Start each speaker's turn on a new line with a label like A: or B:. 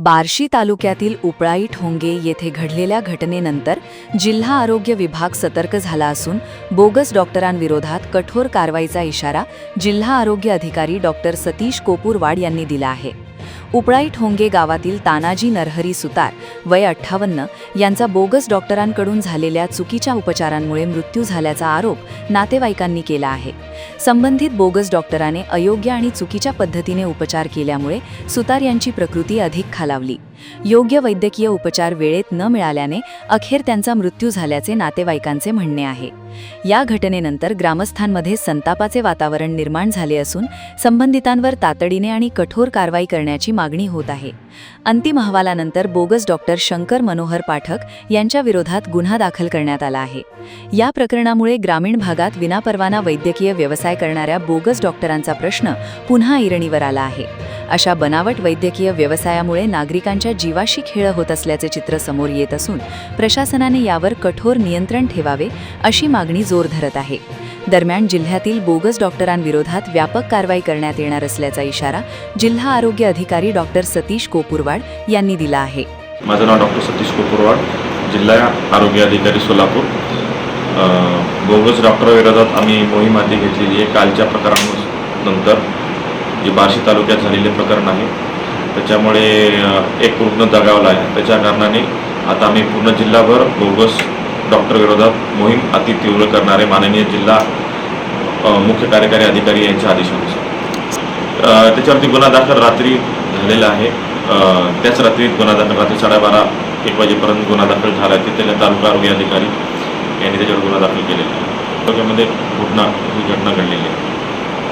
A: बार्शी तालुक्यातील उपळाई ठोंगे येथे घडलेल्या घटनेनंतर जिल्हा आरोग्य विभाग सतर्क झाला असून बोगस डॉक्टरांविरोधात कठोर कारवाईचा इशारा जिल्हा आरोग्य अधिकारी डॉक्टर सतीश कोपूरवाड यांनी दिला आहे। उपळाई ठोंगे गावातील तानाजी नरहरी सुतार वय 58 यांचा बोगस डॉक्टरांकडून झालेल्या चुकीच्या उपचारांमुळे मृत्यू झाल्याचा आरोप नातेवाईकांनी केला आहे। संबंधित बोगस डॉक्टराने अयोग्य आणि चुकीच्या पद्धतीने उपचार केल्यामुळे सुतार यांची प्रकृती अधिक खालावली। योग्य वैद्यकीय उपचार वेळेत न मिळाल्याने अखेर त्यांचा मृत्यू झाल्याचे नातेवाईकांचे म्हणणे आहे। या घटनेनंतर ग्रामस्थांमध्ये संतापाचे वातावरण निर्माण झाले असून संबंधितांवर तातडीने आणि कठोर कारवाई करण्याची मागणी होत आहे। अंतिम अहवालानंतर बोगस डॉक्टर शंकर मनोहर पाठक यांच्या विरोधात गुन्हा दाखल करण्यात आला आहे। या प्रकरणामुळे ग्रामीण भागात विनापरवाना वैद्यकीय व्यवसाय करणाऱ्या बोगस डॉक्टरांचा प्रश्न पुन्हा ऐरणीवर आला आहे। अशा बनावट वैद्यकीय व्यवसायामुळे नागरिकांच्या जीवाशी खेळ होत असल्याचे चित्र समोर येत असून प्रशासनाने यावर कठोर नियंत्रण ठेवावे अशी मागणी जोर धरत आहे। दरम्यान जिल्ह्यातील बोगस डॉक्टरांविरोधात व्यापक कारवाई करण्यात येणार असल्याचा इशारा जिल्हा आरोग्य अधिकारी डॉक्टर सतीश कोपूरवाड यांनी दिला आहे।
B: माझं नाव डॉक्टर सतीश कोपूरवाड, जिल्हा आरोग्य अधिकारी सोलापूर। बोगस डॉक्टरांविरोधात आम्ही मोहीम हाती घेतलेली आहे। कालच्या प्रकारानंतर जे बार्शी तालुक्यात झालेले प्रकरण आहे त्याच्यामुळे एक रुग्ण दगावला आहे। त्याच्या कारणाने आता आम्ही पूर्ण जिल्हाभर बोगस डॉक्टर विरोधात मोहीम अति तीव्र करणारे माननीय जिल्हा मुख्य कार्यकारी अधिकारी यांच्या आदेशानुसार त्याच्यावरती गुन्हा दाखल रात्री झालेला आहे। त्याच रात्री गुन्हा दाखल रात्री 12:30-1 वाजेपर्यंत गुन्हा दाखल झाला आहे। तिथल्या तालुका आरोग्य अधिकारी यांनी त्याच्यावर गुन्हा दाखल केलेला आहे। तालुक्यामध्ये ही घटना घडलेली आहे।